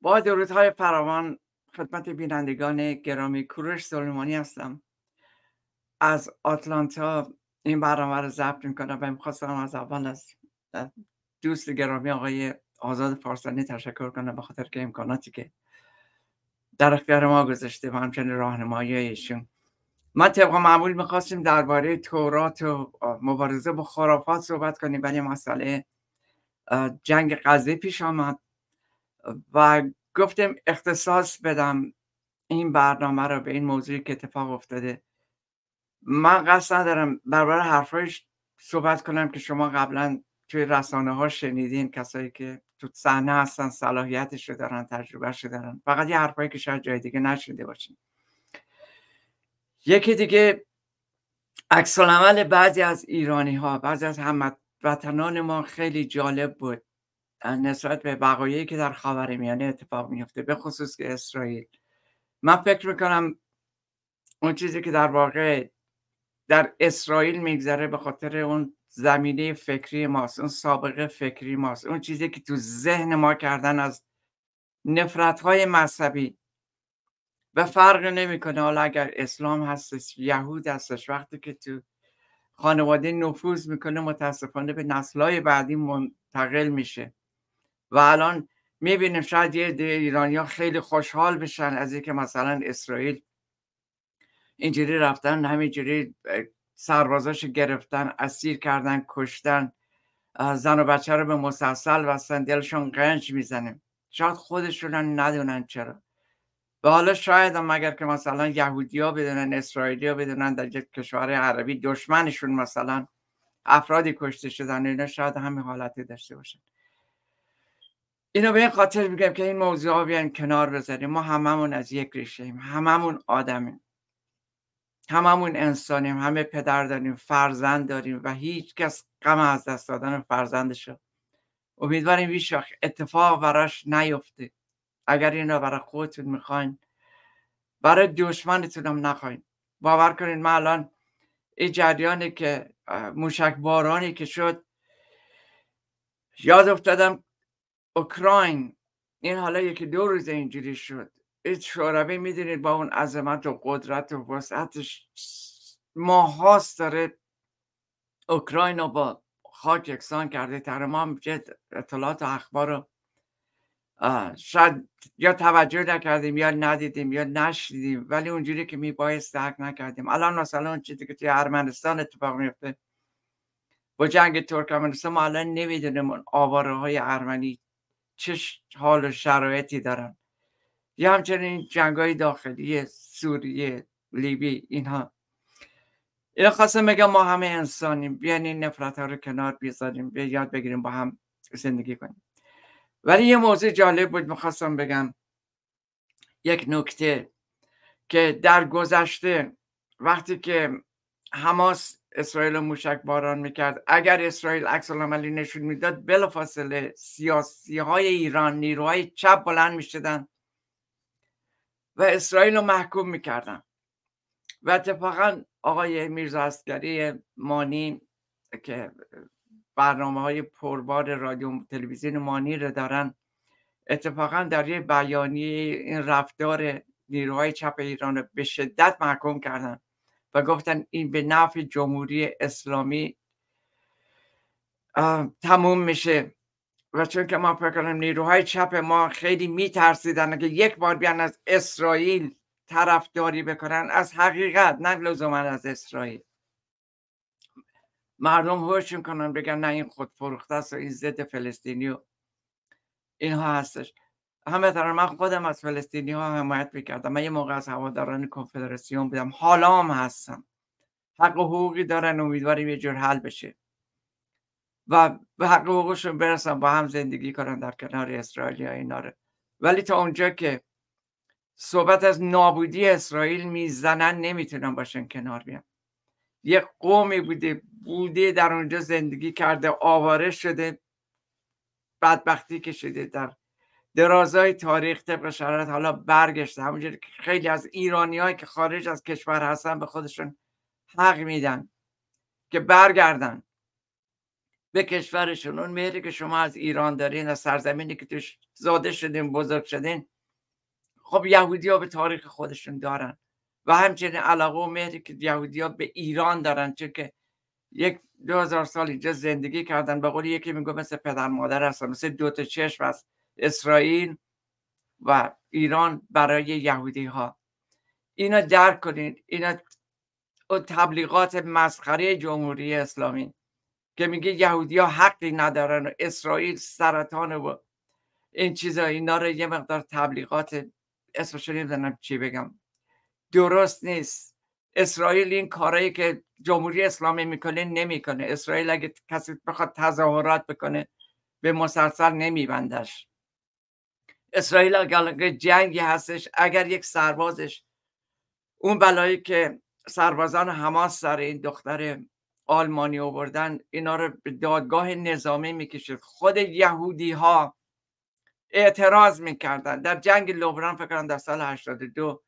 با درودهای فراوان خدمت بینندگان گرامی، کوروش سلیمانی هستم از آتلانتا. این برنامه رو ضبط میکنم و میخواستم از اول از دوست گرامی آقای آزاد پارسانی تشکر کنم به خاطر که امکاناتی که در اختیار ما گذاشته و همچنین راهنمایی ایشون. ما طبق معمول میخواستیم درباره تورات و مبارزه با خرافات صحبت کنیم، ولی مسئله جنگ غزه پیش آمد و گفتم اختصاص بدم این برنامه رو به این موضوعی که اتفاق افتاده. من قصد ندارم درباره حرفایش صحبت کنم که شما قبلا توی رسانه ها شنیدین، کسایی که تو صحنه هستن صلاحیتش رو دارن، تجربهش رو دارن، فقط یه حرفایی که شاید جای دیگه نشنیده باشین. یکی دیگه عکس العمل بعضی از ایرانی ها، بعضی از هموطنان ما خیلی جالب بود نسبت به وقایعی که در خاورمیانه اتفاق میفته، به خصوص که اسرائیل. من فکر میکنم اون چیزی که در واقع در اسرائیل میگذره به خاطر اون زمینه فکری ماست، اون سابقه فکری ماست، اون چیزی که تو ذهن ما کردن از نفرت‌های مذهبی. و فرق نمیکنه حالا اگر اسلام هستش، یهود هستش، وقتی که تو خانواده نفوذ میکنه متاسفانه به نسل‌های بعدی منتقل میشه. و الان میبینیم شاید یه عده ایرانی‌ها خیلی خوشحال بشن از اینکه مثلا اسرائیل اینجوری رفتن، همینجوری سربازاش گرفتن، اسیر کردن، کشتن، زن و بچه رو به مسلسل بستن، دلشون قنج میزنه. شاید خودشون ندونن چرا. و حالا شاید هم اگر که مثلا یهودی ها بدونن، اسرائیلی ها بدونن در کشور عربی دشمنشون مثلا افرادی کشته شدن، اینا شاید همین حالتی داشته باشن. اینو به این خاطر میگم که این موضوع ها بیاین کنار بذاریم. ما هممون از یک ریشه ایم، هممون آدمیم، هممون انسانیم، همه پدر داریم، فرزند داریم و هیچ کس غم از دست دادن فرزندش رو امیدواریم هیچ وقت اتفاق براش نیفته. اگر اینو برای خودتون میخواین، برای دشمنتون هم نخواین. باور کنید من الان این جریانی که موشک بارانی که شد، یاد افتادم اوکراین. این حالا یکی دو روز اینجوری شد. این شوروی میدونید با اون عظمت و قدرت و وسعتش ماهاست داره اوکراین رو با خاک یکسان کرده. تمام اطلاعات و اخبار رو شاید یا توجه نکردیم یا ندیدیم یا نشنیدیم، ولی اونجوری که میبایست درک نکردیم. الان مثلا اون چیزی که توی ارمنستان اتفاق میفته با جنگ ترکمنستان، ما الان نمیدونیم اون آواره های ارمنی چه حال و شرایطی دارن، یا همچنین جنگ های داخلی سوریه، لیبی. اینها خواستم بگم ما همه انسانیم، بیاین این نفرت ها رو کنار بیذاریم، یاد بگیریم با هم زندگی کنیم. ولی یه موضوع جالب بود میخواستم بگم، یک نکته که در گذشته وقتی که حماس اسرائیل رو موشک باران میکرد، اگر اسرائیل عکس العملی نشون میداد، بلافاصله سیاسی های ایران، نیروهای چپ بلند میشدن و اسرائیل رو محکوم میکردن. و اتفاقا آقای میرزا عسکری مانی که برنامه‌های پربار رادیو تلویزیون مانی رو دارن، اتفاقا در یه بیانیه این رفتار نیروهای چپ ایران رو به شدت محکوم کردن و گفتن این به نفع جمهوری اسلامی تموم میشه. و چون که ما فکر کنم نیروهای چپ ما خیلی میترسیدن که یک بار بیان از اسرائیل طرفداری بکنن، از حقیقت، نه لزوما از اسرائیل، مردم هوشون کنن بگن نه این خود فروخته است و این ضد فلسطینی و اینها هستش. همه طرح من خودم از فلسطینی ها حمایت میکردم. من یه موقع از هواداران کنفدراسیون بودم، حالا هم هستم. حق و حقوقی دارن، امیدواریم یه جور حل بشه و به حق و حقوقشون برسن، با هم زندگی کنن در کنار اسرائیل یا اینا رو. ولی تا اونجا که صحبت از نابودی اسرائیل میزنن، نمیتونن باشن کنار بیان. یک قومی بوده در اونجا زندگی کرده، آواره شده، بدبختی که شده در درازای تاریخ طبق شرایط حالا برگشته. همونجوری که خیلی از ایرانی‌هایی که خارج از کشور هستن به خودشون حق میدن که برگردن به کشورشون. اون مهری که شما از ایران دارین، از سرزمینی که توش زاده شدین، بزرگ شدین، خب یهودی ها به تاریخ خودشون دارن و همچنین علاقه و مهری که یهودی ها به ایران دارن، چون که 2000 سال اینجا زندگی کردن. به قول یکی میگه مثل پدر مادر هستن، مثل دوتا چشم است اسرائیل و ایران برای یهودی ها. اینا درک کنین. اینا تبلیغات مسخره جمهوری اسلامی که میگه یهودی ها حقی ندارن و اسرائیل سرطان و این چیزا، اینا رو یه مقدار تبلیغات، اسمش نمیدونم چی بگم، درست نیست. اسرائیل این کارهایی که جمهوری اسلامی میکنه نمیکنه. اسرائیل اگه کسی بخواد تظاهرات بکنه به مسلسل نمیبندش. اسرائیل اگر جنگی هستش، اگر یک سربازش اون بلایی که سربازان حماس سر این دختر آلمانی آوردن، اینا رو به دادگاه نظامی میکشید. خود یهودی ها اعتراض میکردن در جنگ لبنان، فکر کنم در سال 82،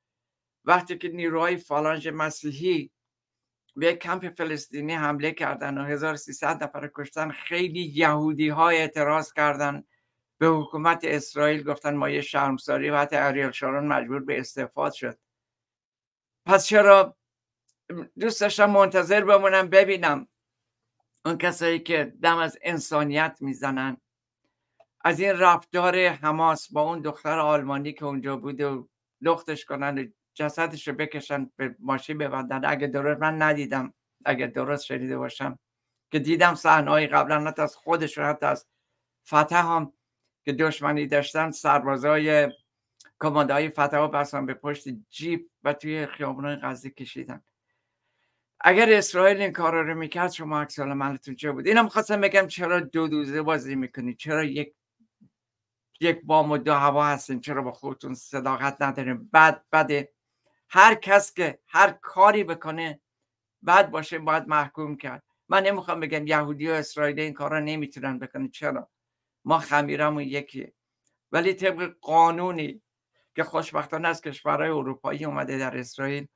وقتی که نیروهای فالانژ مسیحی به کمپ فلسطینی حمله کردن و 1300 نفر کشتن، خیلی یهودی ها اعتراض کردن به حکومت اسرائیل، گفتن ما یه شرمساری، و حتی اریل شارون مجبور به استعفا شد. پس چرا دوست داشتم منتظر بمونم ببینم اون کسایی که دم از انسانیت میزنن از این رفتار حماس با اون دختر آلمانی که اونجا بود و لختش کنن و جسدش رو بکشن به ماشین ببندن. اگه درست، من ندیدم، اگه درست شنیده باشم که دیدم صحنه‌ای قبلا، حتی از خودشون، حتی از فتح هم که دشمنی داشتن، سربازای کماندهای فتح ها بستن به پشت جیپ و توی خیابونای غزه کشیدن. اگر اسرائیل این کارا رو میکرد، شما عکس العملتون چه بود؟ اینم خواستم بگم چرا دو دوزه بازی میکنید، چرا یک بام و دو هوا هستین، چرا با خودتون صداقت ندارین؟ بده. هر کس که هر کاری بکنه بد باشه باید محکوم کرد. من نمیخوام بگم یهودی و اسرائیلی این کارا نمیتونن بکنن، چرا؟ ما خمیرمون یکیه. ولی طبق قانونی که خوشبختانه از کشورهای اروپایی اومده در اسرائیل،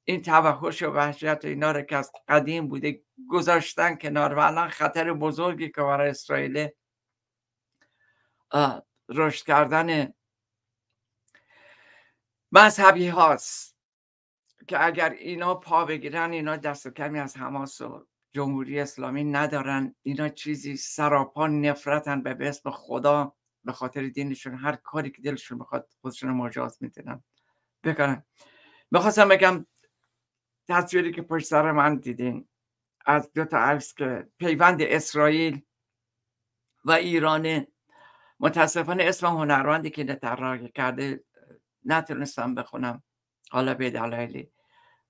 این توحش و وحشت و اینا رو که از قدیم بوده گذاشتن کنار و الان خطر بزرگی که برای اسرائیل رشد کردن مذهبی هاست، که اگر اینا پا بگیرن، اینا دست و کمی از حماس و جمهوری اسلامی ندارن. اینا چیزی سراپا نفرتن به اسم خدا، به خاطر دینشون هر کاری که دلشون بخواد خودشون مجاز میتونن بکنن. میخواستم بگم تصویری که پشت سر من دیدین از دو تا عکس که پیوند اسرائیل و ایرانه، متاسفانه اسم هنرمندی که طراحی کرده نتونستم بخونم، حالا به دلایلی،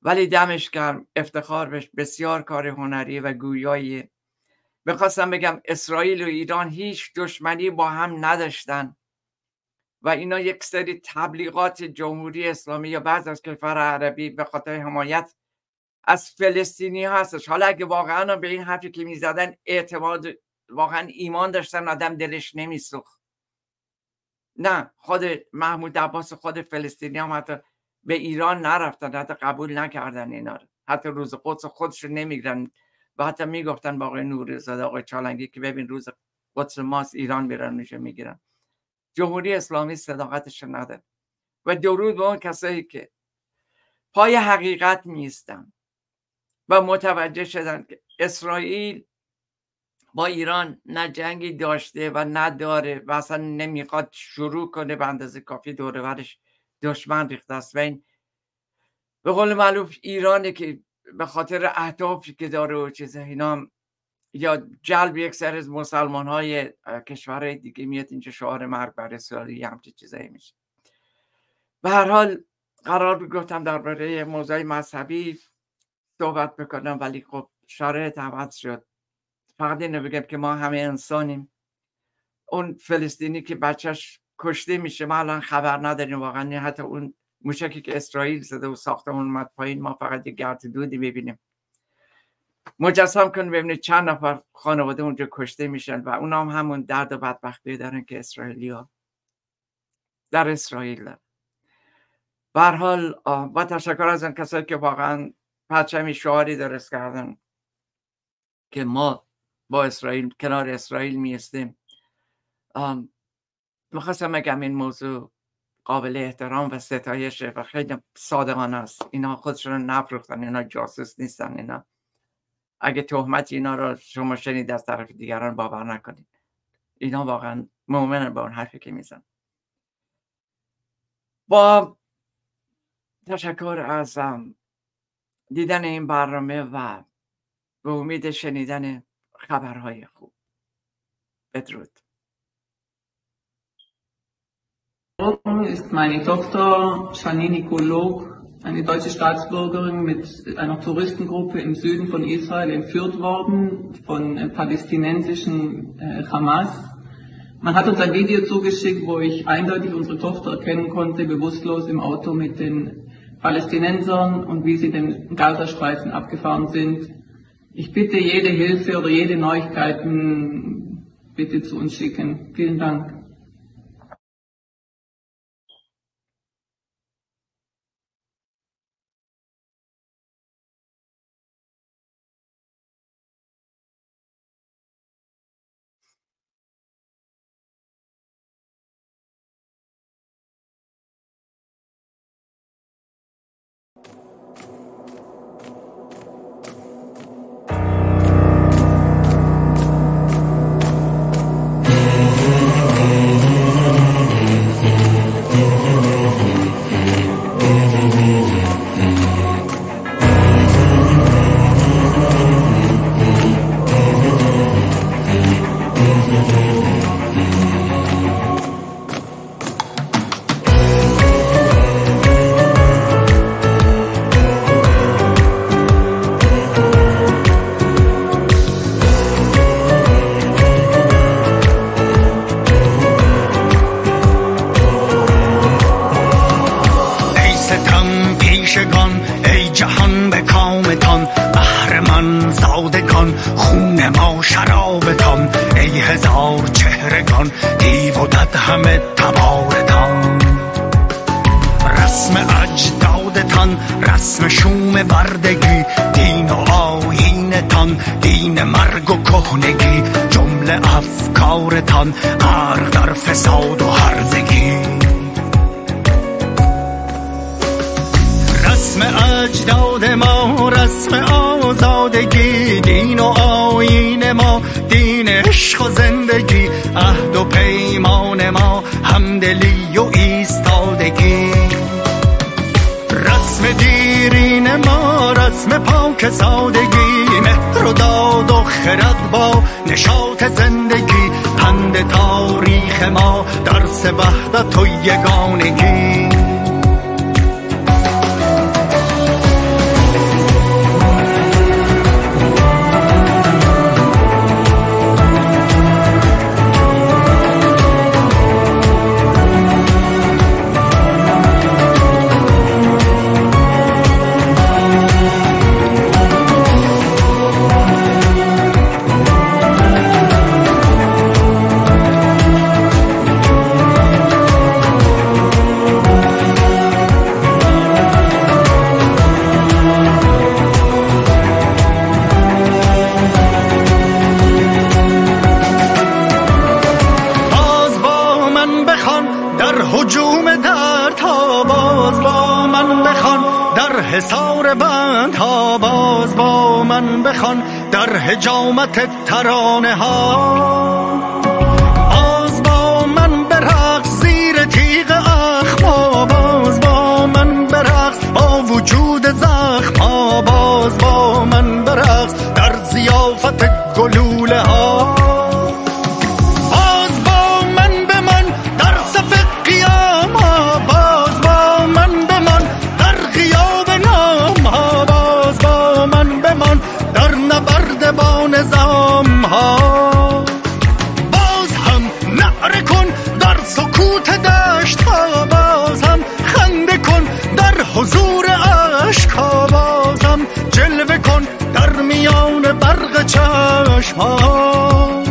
ولی دمش گرم، افتخار بهش، بسیار کار هنری و گویایی. میخواستم بگم اسرائیل و ایران هیچ دشمنی با هم نداشتن و اینا یک سری تبلیغات جمهوری اسلامی یا بعض از کشور عربی به خاطر حمایت از فلسطینی ها هستش. حالا اگه واقعا به این حرفی که میزدن اعتماد، واقعا ایمان داشتن، آدم دلش نمیسوخت. نه، خود محمود عباس، خود فلسطینی هم حتی به ایران نرفتن، حتی قبول نکردن اینا رو، حتی روز قدس خودشون نمیگیرن و حتی میگفتن با آقای نوری‌زاده، آقای چالنگی که ببین روز قدس ماست، ایران میرن میشه میگیرن. جمهوری اسلامی صداقتش نداره. و درود به اون کسایی که پای حقیقت میستن و متوجه شدن که اسرائیل با ایران نه جنگی داشته و نداره و اصلا نمیخواد شروع کنه، به اندازه کافی دور و برش دشمن ریخته است و این به قول معروف ایرانه که به خاطر اهدافی که داره و چیزا اینا، یا جلب یک سری از مسلمان های کشورهای دیگه میاد اینجا، شعار مرگ بر اسرائیل، همچین چیزایی میشه. به هر حال قرار بود گفتم درباره موضوع مذهبی صحبت بکنم، ولی خب شرایط عوض شد. فقط اینو بگم که ما همه انسانیم. اون فلسطینی که بچهش کشته میشه ما الان خبر نداریم واقعا، حتی اون موشکی که اسرائیل زده و ساختمون اومد پایین، ما فقط یه گرد دودی ببینیم. مجسم کن ببینید چند نفر خانواده اونجا کشته میشن و اونا هم همون درد و بدبختی دارن که اسرائیلی‌ها در اسرائیل دارن. به هر حال با تشکر از اون کسایی که واقعا پرچمی شعاری درست کردن که ما با اسرائیل کنار اسرائیل میستیم. میخواستم بگم این موضوع قابل احترام و ستایشه و خیلی صادقانه است. اینا خودشون رو نفروختن، اینا جاسوس نیستن. اینا اگه تهمت اینا رو شما شنید از طرف دیگران باور نکنید. اینا واقعا مؤمنن با اون حرفی که میزن. با تشکر از دیدن این برنامه و به امید شنیدن خبرهای خوب. بدرود. Ist meine Tochter Janine Kolog, eine deutsche Staatsbürgerin, mit einer Touristengruppe im Süden von Israel entführt worden von palästinensischen Hamas. Man hat uns ein Video zugeschickt, wo ich eindeutig unsere Tochter erkennen konnte, bewusstlos im Auto mit den Palästinensern und wie sie den Gazastreifen abgefahren sind. Ich bitte jede Hilfe oder jede Neuigkeiten bitte zu uns schicken. Vielen Dank. ترانه ها باز با من برقص زیر تیغ اخما، باز با من برقص با وجود زخم ها، باز با من برقص در ضیافت گلوله ها، باز با من بمان در صف قیام ها، باز با من بمان در غیاب نام ها، باز با من بمان در نبرد با نظام ها، باز هم نعره کن در سکوت دشت ها، باز هم خنده کن در حضور عشق ها، باز هم جلوه کن در میان برق چشم ها،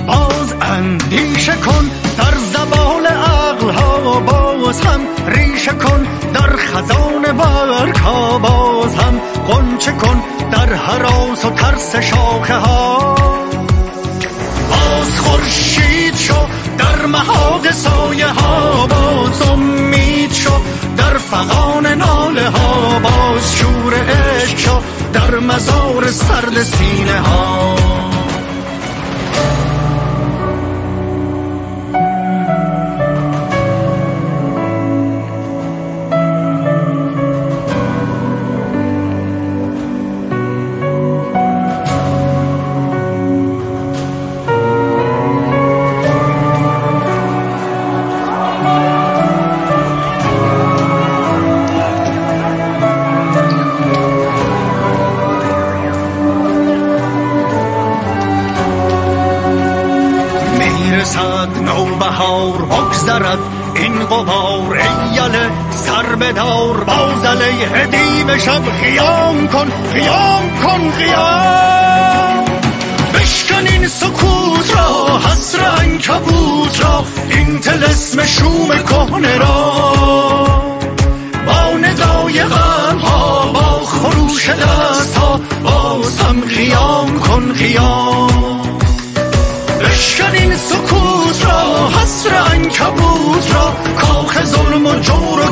باز اندیشه کن در زبان عقل ها، باز هم ریشه کن در خزان برگ ها، باز هم غنچه کن در هراس و ترس شاخه ها، باز خورشید شو، در محاق سایه ها باز امید شو، در فغان ناله ها باز شور عشق شو، در مزار سرد سینه ها. نوبهار بگذرد این غبار، ایله سر بدار باز علیه دیو شب، خیام کن خیام کن خیام. بشکن این سکوت را، حسر عنکبوت را، این طلسم شوم کهنه را، با ندای غم ها، با خروش دست ها، باز هم خیام کن خیام. بشکن این سکوت را، حسر عنکبوت را، کاخ ظلم و جور و